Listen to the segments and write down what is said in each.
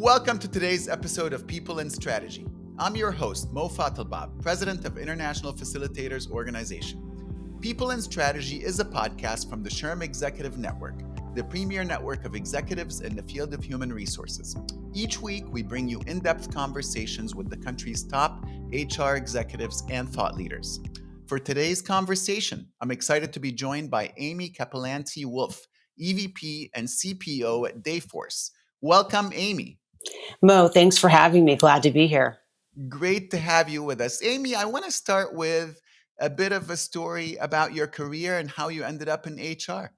Welcome to today's episode of People in Strategy. I'm your host, Mo Fatalbab, President of International Facilitators Organization. People in Strategy is a podcast from the SHRM Executive Network, the premier network of executives in the field of human resources. Each week, we bring you in-depth conversations with the country's top HR executives and thought leaders. For today's conversation, I'm excited to be joined by Amy Cappellanti-Wolf, EVP and CPO at Dayforce. Welcome, Amy. Mo, thanks for having me. Glad to be here. Great to have you with us. Amy, I want to start with a bit of a story about your career and how you ended up in HR.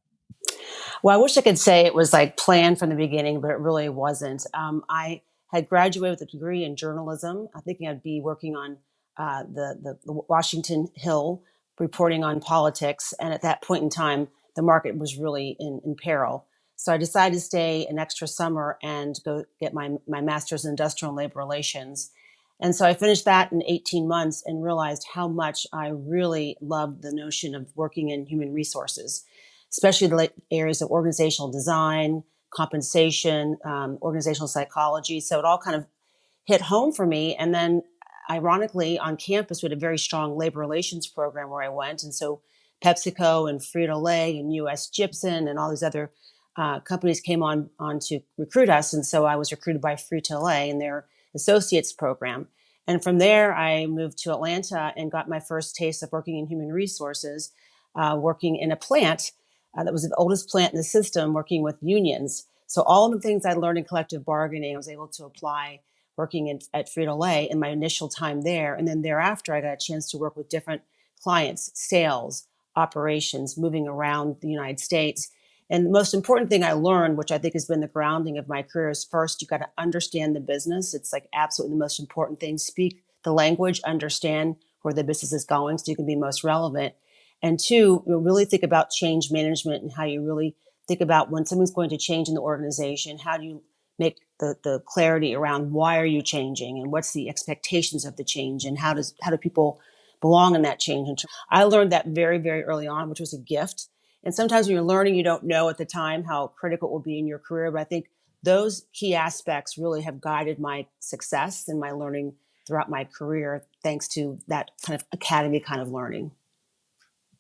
Well, I wish I could say it was like planned from the beginning, but it really wasn't. I had graduated with a degree in journalism. I'm thinking I'd be working on the Washington Hill, reporting on politics. And at that point in time, the market was really in peril. So I decided to stay an extra summer and go get my master's in industrial and labor relations. And so I finished that in 18 months and realized how much I really loved the notion of working in human resources, especially the areas of organizational design, compensation, organizational psychology. So it all kind of hit home for me. And then, ironically, on campus, we had a very strong labor relations program where I went. And so PepsiCo and Frito-Lay and US Gypsum and all these other companies came on to recruit us. And so I was recruited by Frito-Lay in their associates program. And from there, I moved to Atlanta and got my first taste of working in human resources, working in a plant that was the oldest plant in the system, working with unions. So all of the things I learned in collective bargaining, I was able to apply working at Frito-Lay in my initial time there. And then thereafter, I got a chance to work with different clients, sales, operations, moving around the United States. And the most important thing I learned, which I think has been the grounding of my career, is first, you got to understand the business. It's like absolutely the most important thing. Speak the language, understand where the business is going so you can be most relevant. And two, really think about change management and how you really think about when something's going to change in the organization, how do you make the clarity around why are you changing and what's the expectations of the change and how do people belong in that change. And I learned that very, very early on, which was a gift. And sometimes when you're learning, you don't know at the time how critical it will be in your career. But I think those key aspects really have guided my success and my learning throughout my career, thanks to that kind of academy kind of learning.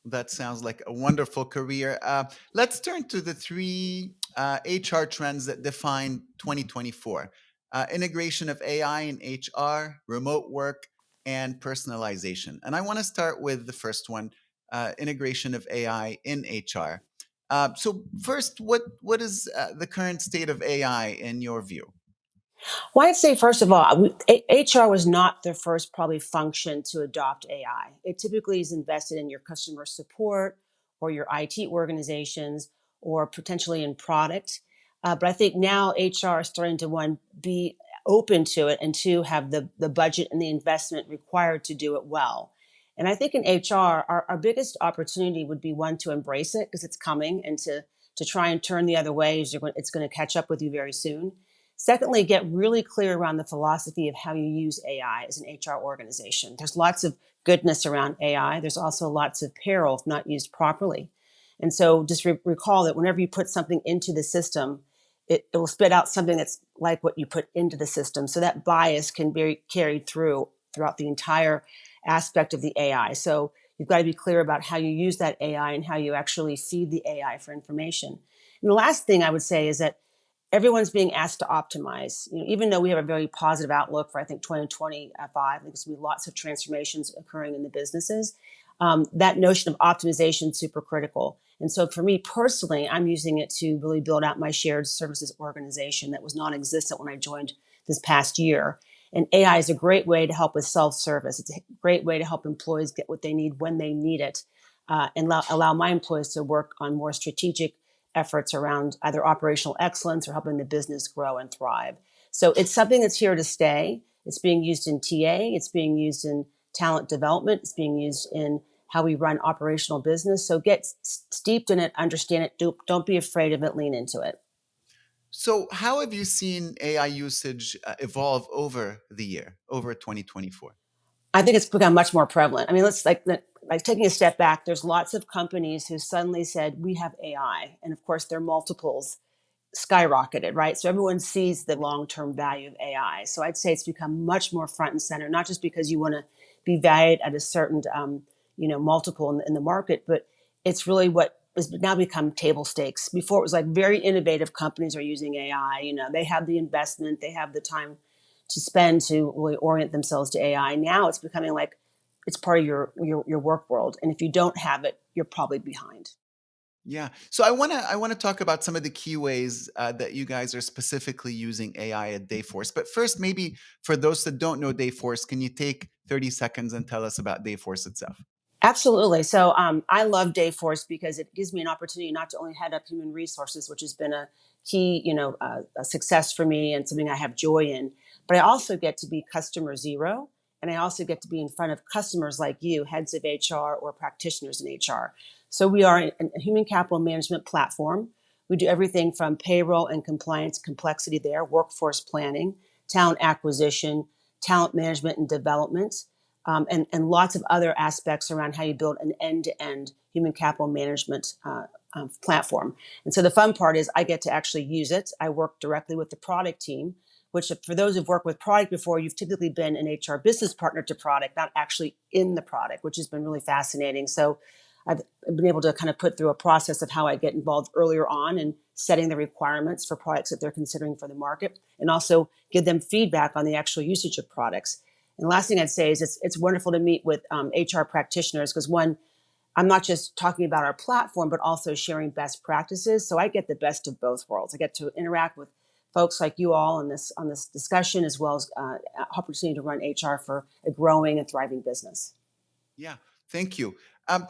That sounds like a wonderful career. Let's turn to the three HR trends that define 2024. Integration of AI in HR, remote work, and personalization. And I want to start with the first one, integration of AI in HR. So first, what is the current state of AI in your view? Well, I'd say, first of all, HR was not the first probably function to adopt AI. It typically is invested in your customer support or your IT organizations or potentially in product. But I think now HR is starting to, one, be open to it, and two, have the budget and the investment required to do it well. And I think in HR, our biggest opportunity would be, one, to embrace it because it's coming, and to try and turn the other way as it's going to catch up with you very soon. Secondly, get really clear around the philosophy of how you use AI as an HR organization. There's lots of goodness around AI. There's also lots of peril if not used properly. And so just recall that whenever you put something into the system, it will spit out something that's like what you put into the system. So that bias can be carried throughout the entire aspect of the AI. So you've got to be clear about how you use that AI and how you actually feed the AI for information. And the last thing I would say is that everyone's being asked to optimize. Even though we have a very positive outlook for, I think, 2025, I think there's going to be lots of transformations occurring in the businesses. That notion of optimization is super critical. And so for me personally, I'm using it to really build out my shared services organization that was non-existent when I joined this past year. And AI is a great way to help with self-service. It's a great way to help employees get what they need when they need it, and allow my employees to work on more strategic efforts around either operational excellence or helping the business grow and thrive. So it's something that's here to stay. It's being used in TA. It's being used in talent development. It's being used in how we run operational business. So get steeped in it, understand it. Don't be afraid of it. Lean into it. So how have you seen AI usage evolve over the year, over 2024? I think it's become much more prevalent. I mean, let's like taking a step back. There's lots of companies who suddenly said we have AI, and of course, there are multiples skyrocketed, right? So everyone sees the long-term value of AI. So I'd say it's become much more front and center, not just because you want to be valued at a certain, multiple in the market, but it's really what has now become table stakes. Before it was like very innovative companies are using AI. They have the investment, they have the time to spend to really orient themselves to AI. Now it's becoming like it's part of your work world, and if you don't have it, you're probably behind. Yeah. So I wanna talk about some of the key ways that you guys are specifically using AI at Dayforce. But first, maybe for those that don't know Dayforce, can you take 30 seconds and tell us about Dayforce itself? Absolutely. So I love Dayforce because it gives me an opportunity not to only head up human resources, which has been a key, a success for me and something I have joy in, but I also get to be customer zero, and I also get to be in front of customers like you, heads of HR or practitioners in HR. So we are a human capital management platform. We do everything from payroll and compliance complexity there, workforce planning, talent acquisition, talent management and development, and lots of other aspects around how you build an end-to-end human capital management platform. And so the fun part is I get to actually use it. I work directly with the product team, which for those who've worked with product before, you've typically been an HR business partner to product, not actually in the product, which has been really fascinating. So I've been able to kind of put through a process of how I get involved earlier on in setting the requirements for products that they're considering for the market, and also give them feedback on the actual usage of products. And the last thing I'd say is it's wonderful to meet with HR practitioners because one, I'm not just talking about our platform, but also sharing best practices. So I get the best of both worlds. I get to interact with folks like you all on this discussion, as well as opportunity to run HR for a growing and thriving business. Yeah. Thank you. And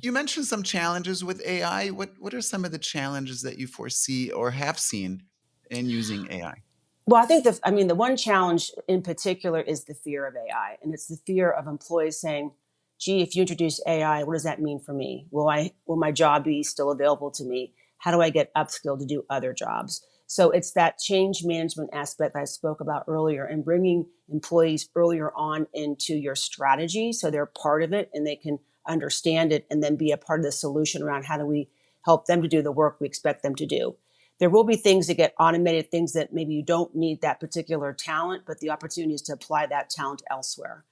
you mentioned some challenges with AI. What are some of the challenges that you foresee or have seen in using AI? Well, I think the one challenge in particular is the fear of AI, and it's the fear of employees saying, "Gee, if you introduce AI, what does that mean for me? Will my job be still available to me? How do I get upskilled to do other jobs?" So it's that change management aspect I spoke about earlier, and bringing employees earlier on into your strategy so they're part of it and they can understand it and then be a part of the solution around how do we help them to do the work we expect them to do. There will be things that get automated, things that maybe you don't need that particular talent, but the opportunity is to apply that talent elsewhere.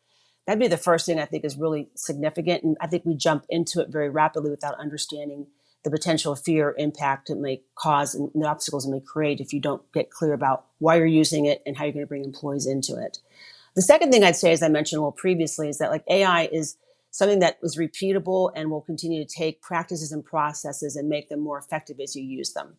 That'd be the first thing I think is really significant. And I think we jump into it very rapidly without understanding the potential fear impact it may cause and the obstacles it may create if you don't get clear about why you're using it and how you're going to bring employees into it. The second thing I'd say, as I mentioned a little previously, is that like AI is something that is repeatable and will continue to take practices and processes and make them more effective as you use them.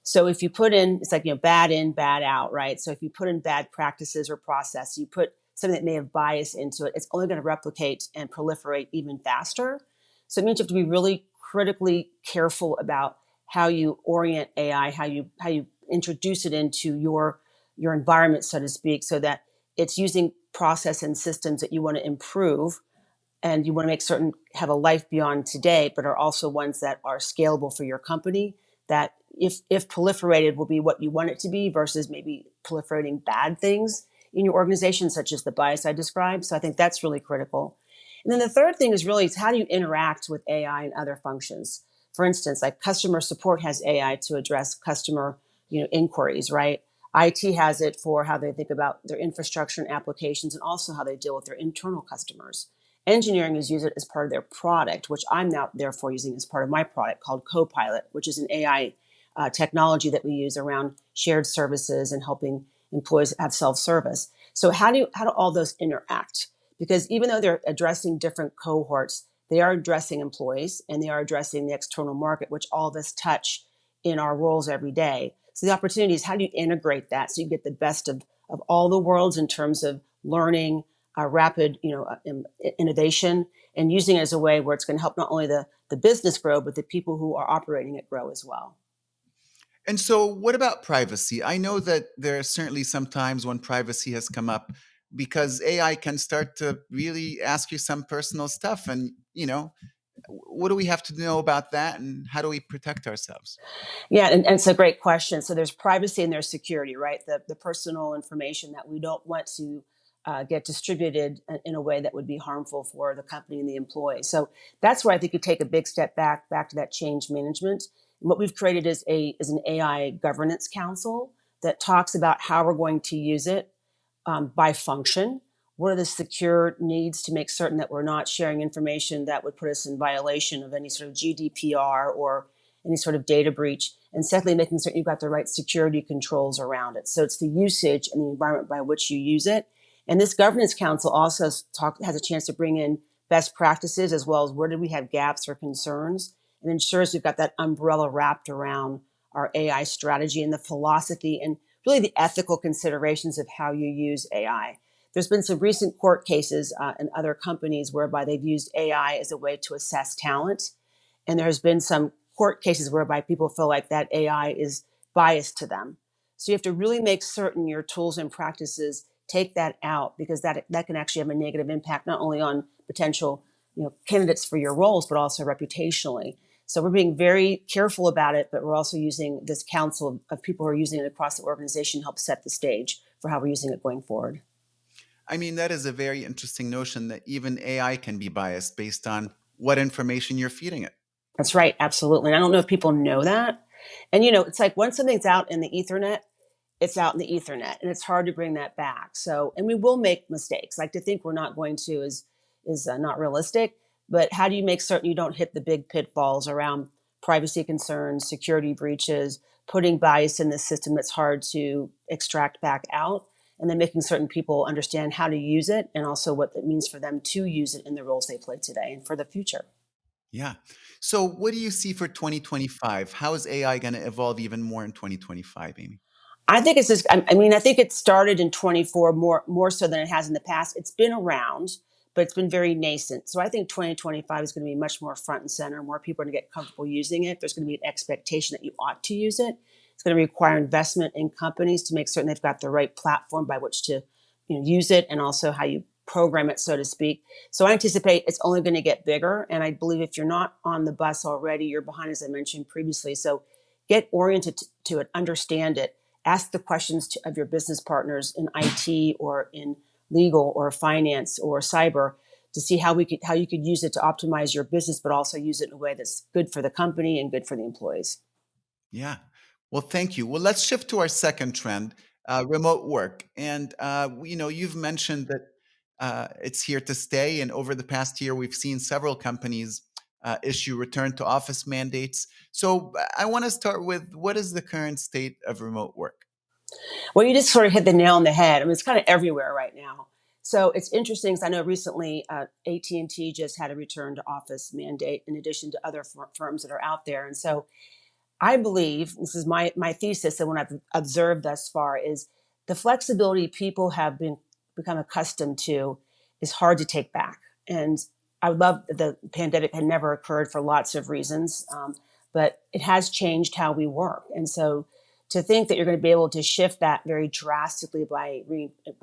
So if you put in, it's like, bad in, bad out, right? So if you put in bad practices or process, you put something that may have bias into it, it's only going to replicate and proliferate even faster. So it means you have to be really critically careful about how you orient AI, how you introduce it into your environment, so to speak, so that it's using process and systems that you want to improve, and you want to make certain have a life beyond today, but are also ones that are scalable for your company. That if proliferated will be what you want it to be versus maybe proliferating bad things in your organization, such as the bias I described. So I think that's really critical. And then the third thing is really how do you interact with AI and other functions? For instance, like customer support has AI to address customer inquiries, right? IT has it for how they think about their infrastructure and applications, and also how they deal with their internal customers. Engineering is used it as part of their product, which I'm now therefore using as part of my product called Copilot, which is an AI technology that we use around shared services and helping employees have self-service. So how do all those interact? Because even though they're addressing different cohorts, they are addressing employees and they are addressing the external market, which all of us touch in our roles every day. So the opportunity is how do you integrate that so you get the best of all the worlds in terms of learning, rapid innovation, and using it as a way where it's going to help not only the business grow, but the people who are operating it grow as well. And so, what about privacy? I know that there are certainly some times when privacy has come up because AI can start to really ask you some personal stuff. And, what do we have to know about that? And how do we protect ourselves? Yeah, and it's a great question. So there's privacy and there's security, right? The personal information that we don't want to get distributed in a way that would be harmful for the company and the employee. So that's where I think you take a big step back to that change management. What we've created is an AI governance council that talks about how we're going to use it by function. What are the secure needs to make certain that we're not sharing information that would put us in violation of any sort of GDPR or any sort of data breach? And secondly, making certain you've got the right security controls around it. So it's the usage and the environment by which you use it. And this governance council also has a chance to bring in best practices as well as where do we have gaps or concerns, and ensures we've got that umbrella wrapped around our AI strategy and the philosophy and really the ethical considerations of how you use AI. There's been some recent court cases in other companies whereby they've used AI as a way to assess talent. And there's been some court cases whereby people feel like that AI is biased to them. So you have to really make certain your tools and practices take that out, because that can actually have a negative impact not only on potential candidates for your roles, but also reputationally. So we're being very careful about it, but we're also using this council of people who are using it across the organization to help set the stage for how we're using it going forward. I mean, that is a very interesting notion that even AI can be biased based on what information you're feeding it. That's right, absolutely. And I don't know if people know that. And it's like once something's out in the ethernet, it's out in the ethernet, and it's hard to bring that back. So, and we will make mistakes. Like to think we're not going to is not realistic. But how do you make certain you don't hit the big pitfalls around privacy concerns, security breaches, putting bias in the system that's hard to extract back out, and then making certain people understand how to use it and also what it means for them to use it in the roles they play today and for the future. Yeah. So, what do you see for 2025? How is AI going to evolve even more in 2025, Amy? I think it's just. I mean, I think it started in 24 more so than it has in the past. It's been around, but it's been very nascent. So I think 2025 is going to be much more front and center. More people are going to get comfortable using it. There's going to be an expectation that you ought to use it. It's going to require investment in companies to make certain they've got the right platform by which to use it, and also how you program it, so to speak. So I anticipate it's only going to get bigger. And I believe if you're not on the bus already, you're behind, as I mentioned previously. So get oriented to it, understand it, ask the questions of your business partners in IT or in legal or finance or cyber to see how you could use it to optimize your business, but also use it in a way that's good for the company and good for the employees. Yeah. Well, thank you. Well, let's shift to our second trend, remote work. And you've mentioned that it's here to stay. And over the past year, we've seen several companies issue return to office mandates. So I want to start with, what is the current state of remote work? Well, you just sort of hit the nail on the head. I mean, it's kind of everywhere right now. So it's interesting because I know recently AT&T just had a return to office mandate in addition to other firms that are out there. And so I believe, this is my thesis, and what I've observed thus far, is the flexibility people have become accustomed to is hard to take back. And I would love the pandemic had never occurred for lots of reasons, but it has changed how we work. And so to think that you're going to be able to shift that very drastically by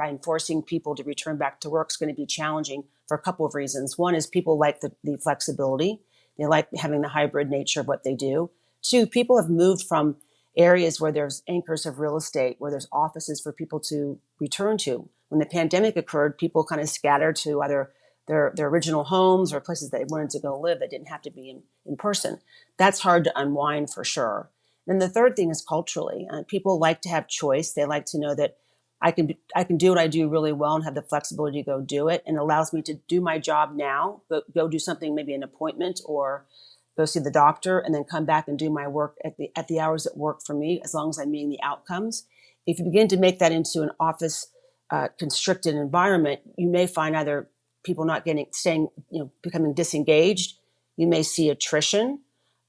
enforcing people to return back to work is going to be challenging for a couple of reasons. One is people like the flexibility. They like having the hybrid nature of what they do. Two, people have moved from areas where there's anchors of real estate, where there's offices for people to return to. When the pandemic occurred, people kind of scattered to either their original homes or places they wanted to go live that didn't have to be in person. That's hard to unwind for sure. And the third thing is culturally. People like to have choice. They like to know that I can do what I do really well and have the flexibility to go do it. And it allows me to do my job now, go do something, maybe an appointment or go see the doctor, and then come back and do my work at the hours that work for me, as long as I'm meeting the outcomes. If you begin to make that into an office constricted environment, you may find either people not staying, becoming disengaged. You may see attrition,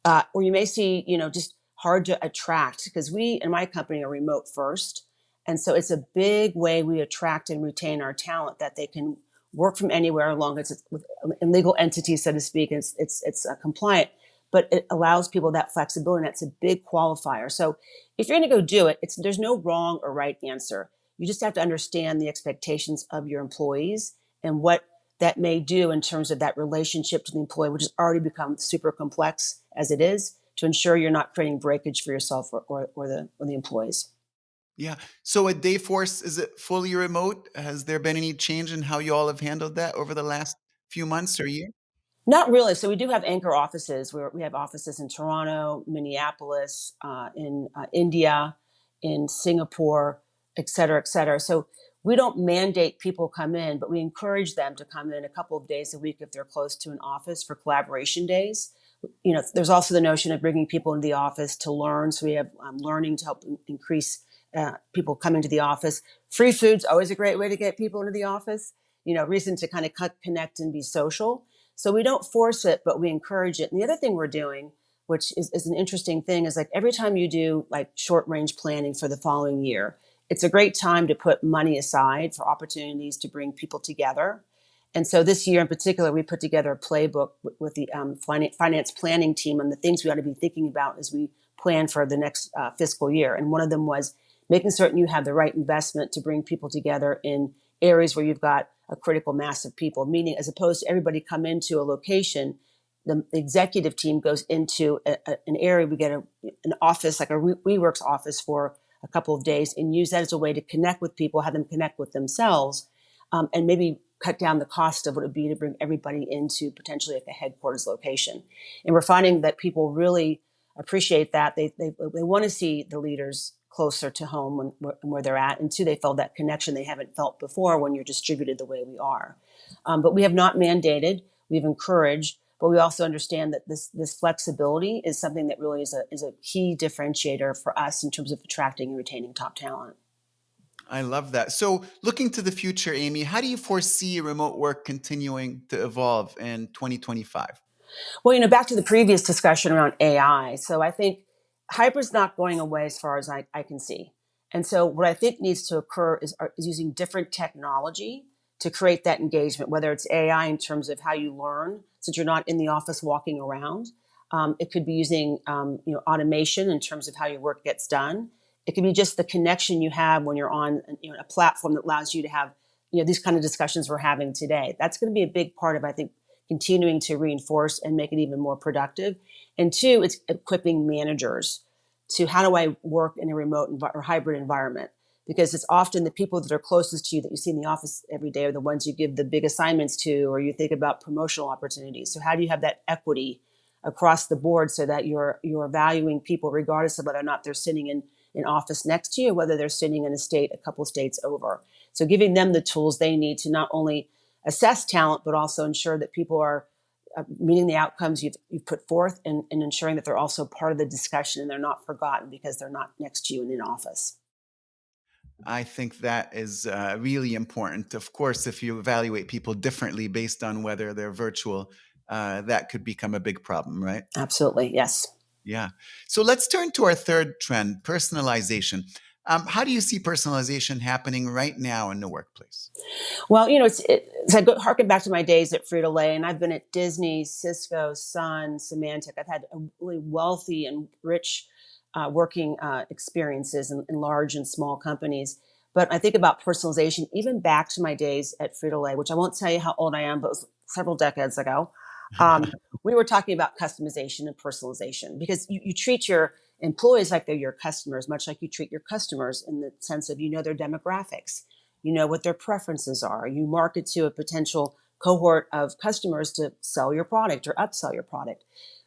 or you may see, just hard to attract, because we in my company are remote first. And so it's a big way we attract and retain our talent, that they can work from anywhere, as long as it's with a legal entity, so to speak. It's compliant, but it allows people that flexibility. And that's a big qualifier. So if you're going to go do it, there's no wrong or right answer. You just have to understand the expectations of your employees and what that may do in terms of that relationship to the employee, which has already become super complex as it is, to ensure you're not creating breakage for yourself or the employees. Yeah. So at Dayforce, is it fully remote? Has there been any change in how you all have handled that over the last few months or year? Not really. So we do have anchor offices where we have offices in Toronto, Minneapolis, in India, in Singapore, et cetera, et cetera. So we don't mandate people come in, but we encourage them to come in a couple of days a week if they're close to an office for collaboration days. There's also the notion of bringing people into the office to learn. So we have learning to help increase people coming to the office. Free food's always a great way to get people into the office. Reason to kind of connect and be social. So we don't force it, but we encourage it. And the other thing we're doing, which is an interesting thing, is like every time you do like short range planning for the following year, it's a great time to put money aside for opportunities to bring people together. And so this year in particular, we put together a playbook with the finance planning team on the things we ought to be thinking about as we plan for the next fiscal year. And one of them was making certain you have the right investment to bring people together in areas where you've got a critical mass of people, meaning as opposed to everybody come into a location, the executive team goes into an area. We get an office, like a WeWorks office for a couple of days, and use that as a way to connect with people, have them connect with themselves, and maybe cut down the cost of what it would be to bring everybody into potentially like a headquarters location. And we're finding that people really appreciate that. They want to see the leaders closer to home where they're at. And two, they felt that connection they haven't felt before when you're distributed the way we are. But we have not mandated, we've encouraged, but we also understand that this flexibility is something that really is a key differentiator for us in terms of attracting and retaining top talent. I love that. So, looking to the future, Amy, how do you foresee remote work continuing to evolve in 2025? Well, back to the previous discussion around AI. So I think hybrid's not going away as far as I can see. And so what I think needs to occur is using different technology to create that engagement, whether it's AI in terms of how you learn, since you're not in the office walking around. It could be using automation in terms of how your work gets done. It could be just the connection you have when you're on a platform that allows you to have these kind of discussions we're having today. That's going to be a big part of, I think, continuing to reinforce and make it even more productive. And two, it's equipping managers to how do I work in a remote or hybrid environment? Because it's often the people that are closest to you that you see in the office every day are the ones you give the big assignments to, or you think about promotional opportunities. So how do you have that equity across the board so that you're valuing people regardless of whether or not they're sitting in an office next to you, or whether they're sitting in a state a couple states over. So giving them the tools they need to not only assess talent, but also ensure that people are meeting the outcomes you've put forth, and ensuring that they're also part of the discussion and they're not forgotten because they're not next to you in an office. I think that is really important. Of course, if you evaluate people differently based on whether they're virtual, that could become a big problem, right? Absolutely, yes. Yeah. So let's turn to our third trend, personalization. How do you see personalization happening right now in the workplace? Well, so I go harken back to my days at Frito-Lay, and I've been at Disney, Cisco, Sun, Symantec. I've had a really wealthy and rich working experiences in large and small companies. But I think about personalization, even back to my days at Frito-Lay, which I won't tell you how old I am, but it was several decades ago. We were talking about customization and personalization because you treat your employees like they're your customers, much like you treat your customers in the sense of their demographics, what their preferences are. You market to a potential cohort of customers to sell your product or upsell your product.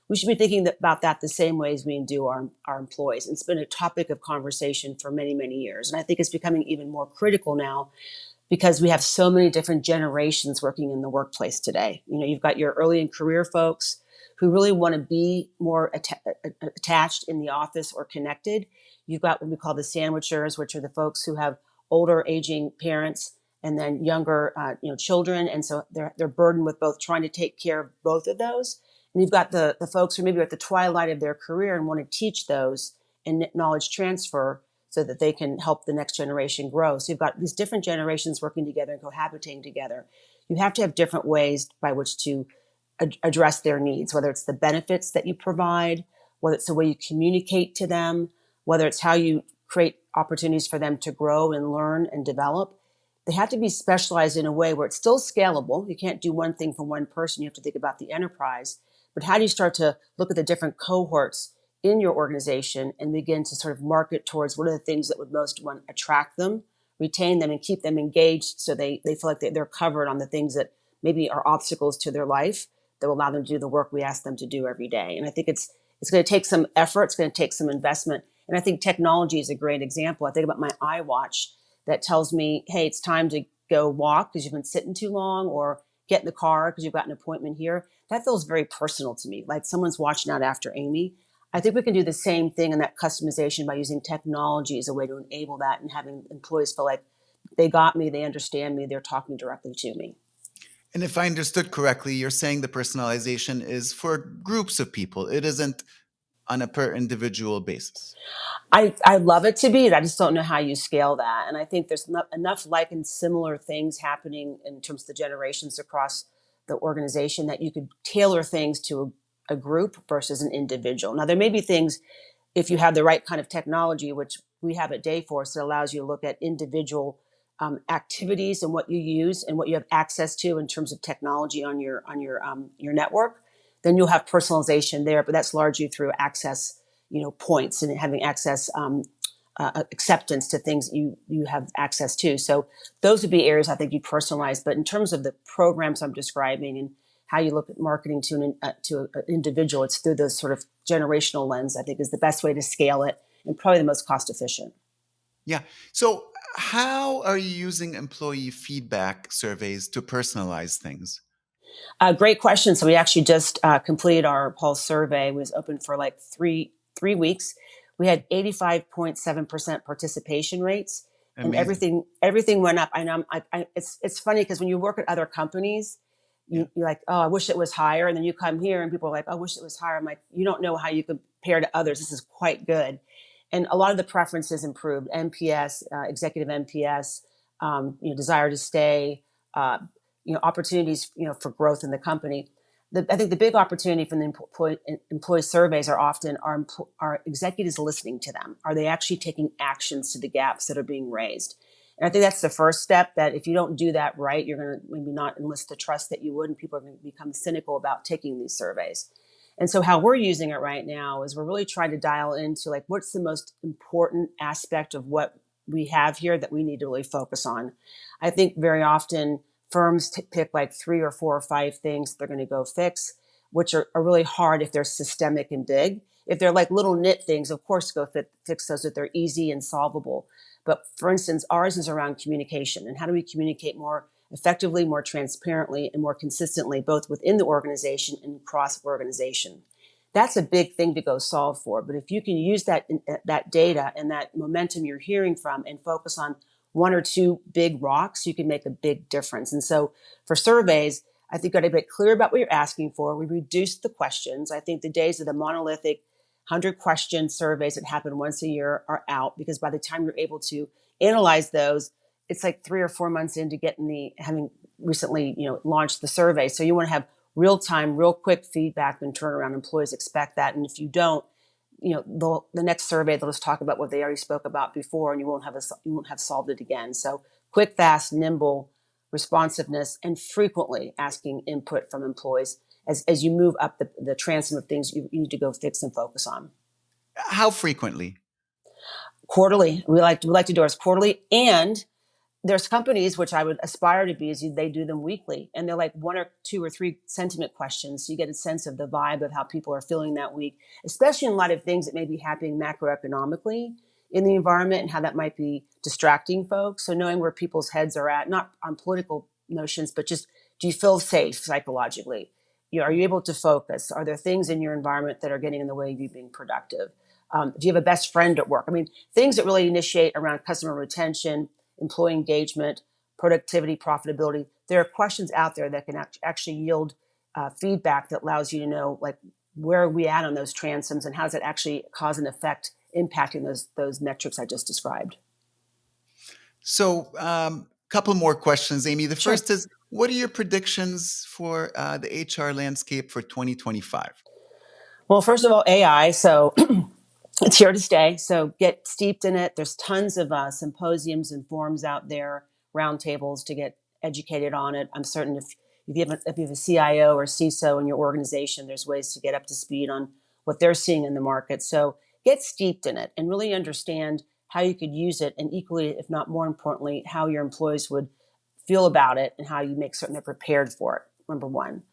We should be thinking about that the same way as we do our employees. It's been a topic of conversation for many, many years. And I think it's becoming even more critical now because we have so many different generations working in the workplace today. You've got your early in career folks who really want to be more attached in the office or connected. You've got what we call the sandwichers, which are the folks who have older aging parents and then younger children, and so they're burdened with both trying to take care of both of those. And you've got the folks who maybe are at the twilight of their career and want to teach those and knowledge transfer so that they can help the next generation grow. So you've got these different generations working together and cohabitating together. You have to have different ways by which to address their needs, whether it's the benefits that you provide, whether it's the way you communicate to them, whether it's how you create opportunities for them to grow and learn and develop. They have to be specialized in a way where it's still scalable. You can't do one thing for one person. You have to think about the enterprise. But how do you start to look at the different cohorts in your organization and begin to sort of market towards what are the things that would most want to attract them, retain them, and keep them engaged so they feel like they're covered on the things that maybe are obstacles to their life, that will allow them to do the work we ask them to do every day. And I think it's going to take some effort. It's going to take some investment. And I think technology is a great example. I think about my iWatch that tells me, hey, it's time to go walk because you've been sitting too long, or get in the car because you've got an appointment here. That feels very personal to me, like someone's watching out after Amy. I think we can do the same thing in that customization by using technology as a way to enable that and having employees feel like they got me, they understand me, they're talking directly to me. And if I understood correctly, you're saying the personalization is for groups of people. It isn't on a per individual basis. I love it to be. I just don't know how you scale that. And I think there's enough like and similar things happening in terms of the generations across the organization that you could tailor things to a group versus an individual. Now, there may be things, if you have the right kind of technology, which we have at Dayforce, that allows you to look at individual activities and what you use and what you have access to in terms of technology on your network. Then you'll have personalization there, but that's largely through access, points and having access, acceptance to things you have access to. So those would be areas I think you personalize. But in terms of the programs I'm describing and how you look at marketing to an individual, it's through those sort of generational lens, I think, is the best way to scale it and probably the most cost efficient. Yeah. So, how are you using employee feedback surveys to personalize things? Great question. So we actually just completed our pulse survey. It was open for like three weeks. We had 85.7% participation rates, and Amazing. everything went up. I know it's funny because when you work at other companies, Yeah. you're like, oh, I wish it was higher, and then you come here and people are like, oh, I wish it was higher. I'm like, you don't know how you compare to others. This is quite good, and a lot of the preferences improved. NPS, executive NPS, desire to stay. Opportunities for growth in the company. I think the big opportunity from the employee surveys are often are executives listening to them? Are they actually taking actions to the gaps that are being raised? And I think that's the first step. That if you don't do that right, you're going to maybe not enlist the trust that you would, and people are going to become cynical about taking these surveys. And so how we're using it right now is we're really trying to dial into like what's the most important aspect of what we have here that we need to really focus on. I think very often firms pick like 3 or 4 or 5 things they're going to go fix, which are really hard if they're systemic and big. If they're like little nit things, of course, go fix those if they're easy and solvable. But for instance, ours is around communication and how do we communicate more effectively, more transparently, and more consistently, both within the organization and cross organization. That's a big thing to go solve for. But if you can use that data and that momentum you're hearing from and focus on 1 or 2 big rocks, you can make a big difference. And so for surveys, I think you got to be clear about what you're asking for. We reduced the questions. I think the days of the monolithic 100-question surveys that happen once a year are out, because by the time you're able to analyze those, it's like 3 or 4 months into having recently, launched the survey. So you want to have real time, real quick feedback and turnaround. Employees expect that. And if you don't, the next survey, they'll just talk about what they already spoke about before, and you won't have solved it again. So quick, fast, nimble responsiveness, and frequently asking input from employees as you move up the transom of things you need to go fix and focus on. How frequently? Quarterly. We like to do ours quarterly, and there's companies which I would aspire to be, is they do them weekly, and they're like 1 or 2 or 3 sentiment questions. So you get a sense of the vibe of how people are feeling that week, especially in a lot of things that may be happening macroeconomically in the environment and how that might be distracting folks. So knowing where people's heads are at, not on political notions, but just, do you feel safe psychologically? Are you able to focus? Are there things in your environment that are getting in the way of you being productive? Do you have a best friend at work? I mean, things that really initiate around customer retention, employee engagement, productivity, profitability. There are questions out there that can actually yield feedback that allows you to know, like, where are we at on those transoms and how does it actually cause an effect impacting those metrics I just described. So, couple more questions, Amy. The Sure. first is, what are your predictions for the HR landscape for 2025? Well, first of all, AI. So it's here to stay. So get steeped in it. There's tons of symposiums and forums out there, roundtables to get educated on it. I'm certain if you have a CIO or CISO in your organization, there's ways to get up to speed on what they're seeing in the market. So get steeped in it and really understand how you could use it, and equally, if not more importantly, how your employees would feel about it and how you make certain they're prepared for it. Number one.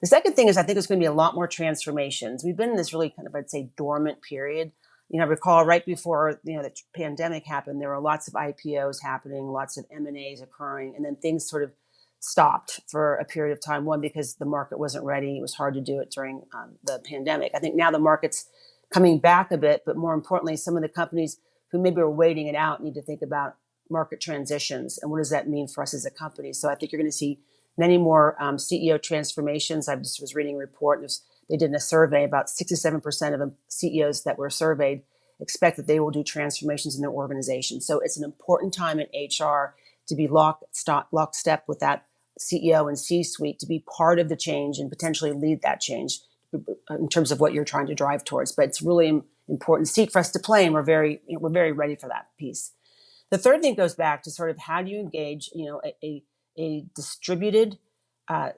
The second thing is I think there's going to be a lot more transformations. We've been in this really kind of, I'd say, dormant period. I recall right before the pandemic happened, there were lots of IPOs happening, lots of M&As occurring, and then things sort of stopped for a period of time. One, because the market wasn't ready; it was hard to do it during the pandemic. I think now the market's coming back a bit, but more importantly, some of the companies who maybe were waiting it out need to think about market transitions and what does that mean for us as a company. So I think you're going to see many more CEO transformations. I just was reading a report. They did a survey. About 67% of the CEOs that were surveyed expect that they will do transformations in their organization. So it's an important time in HR to be lockstep with that CEO and C-suite, to be part of the change and potentially lead that change in terms of what you're trying to drive towards. But it's really important seat for us to play, and we're very ready for that piece. The third thing goes back to sort of how do you engage, a distributed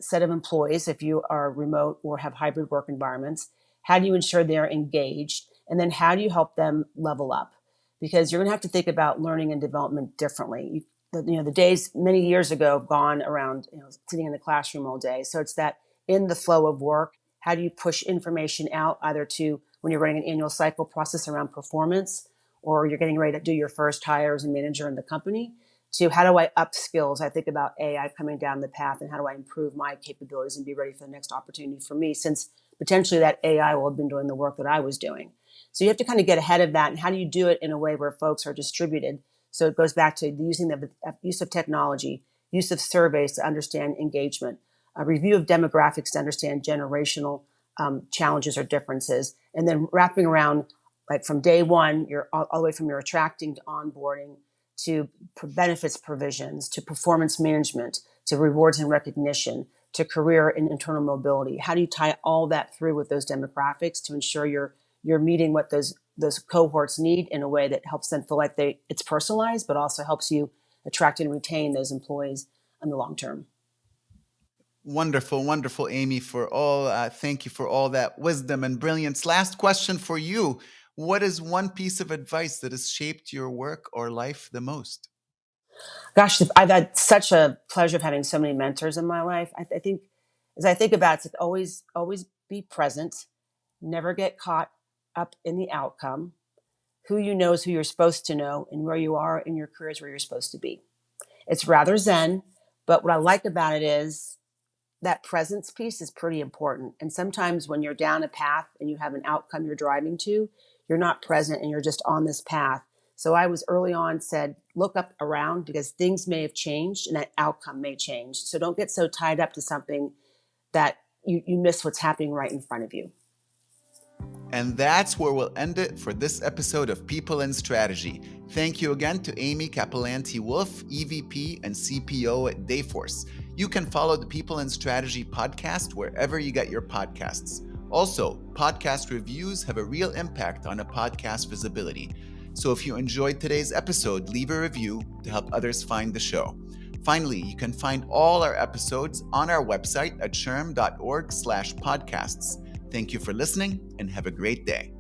set of employees, if you are remote or have hybrid work environments. How do you ensure they're engaged? And then how do you help them level up? Because you're going to have to think about learning and development differently. The days many years ago have gone around sitting in the classroom all day. So it's that in the flow of work, how do you push information out, either to when you're running an annual cycle process around performance, or you're getting ready to do your first hire as a manager in the company, to how do I up skills? I think about AI coming down the path, and how do I improve my capabilities and be ready for the next opportunity for me, since potentially that AI will have been doing the work that I was doing. So you have to kind of get ahead of that. And how do you do it in a way where folks are distributed? So it goes back to using the use of technology, use of surveys to understand engagement, a review of demographics to understand generational challenges or differences, and then wrapping around, like from day one, you're all the way from your attracting to onboarding, to benefits provisions, to performance management, to rewards and recognition, to career and internal mobility. How do you tie all that through with those demographics to ensure you're meeting what those cohorts need in a way that helps them feel like it's personalized, but also helps you attract and retain those employees in the long term? Wonderful, wonderful, Amy, thank you for all that wisdom and brilliance. Last question for you. What is one piece of advice that has shaped your work or life the most? Gosh, I've had such a pleasure of having so many mentors in my life. I think, as I think about it, it's always be present, never get caught up in the outcome. Who you know is who you're supposed to know, and where you are in your career is where you're supposed to be. It's rather zen, but what I like about it is that presence piece is pretty important. And sometimes when you're down a path and you have an outcome you're driving to, you're not present and you're just on this path. So I was early on said, look up around, because things may have changed and that outcome may change. So don't get so tied up to something that you miss what's happening right in front of you. And that's where we'll end it for this episode of People and Strategy. Thank you again to Amy Cappellanti-Wolf, EVP and CPO at Dayforce. You can follow the People and Strategy podcast wherever you get your podcasts. Also, podcast reviews have a real impact on a podcast visibility. So if you enjoyed today's episode, leave a review to help others find the show. Finally, you can find all our episodes on our website at shrm.org/podcasts. Thank you for listening and have a great day.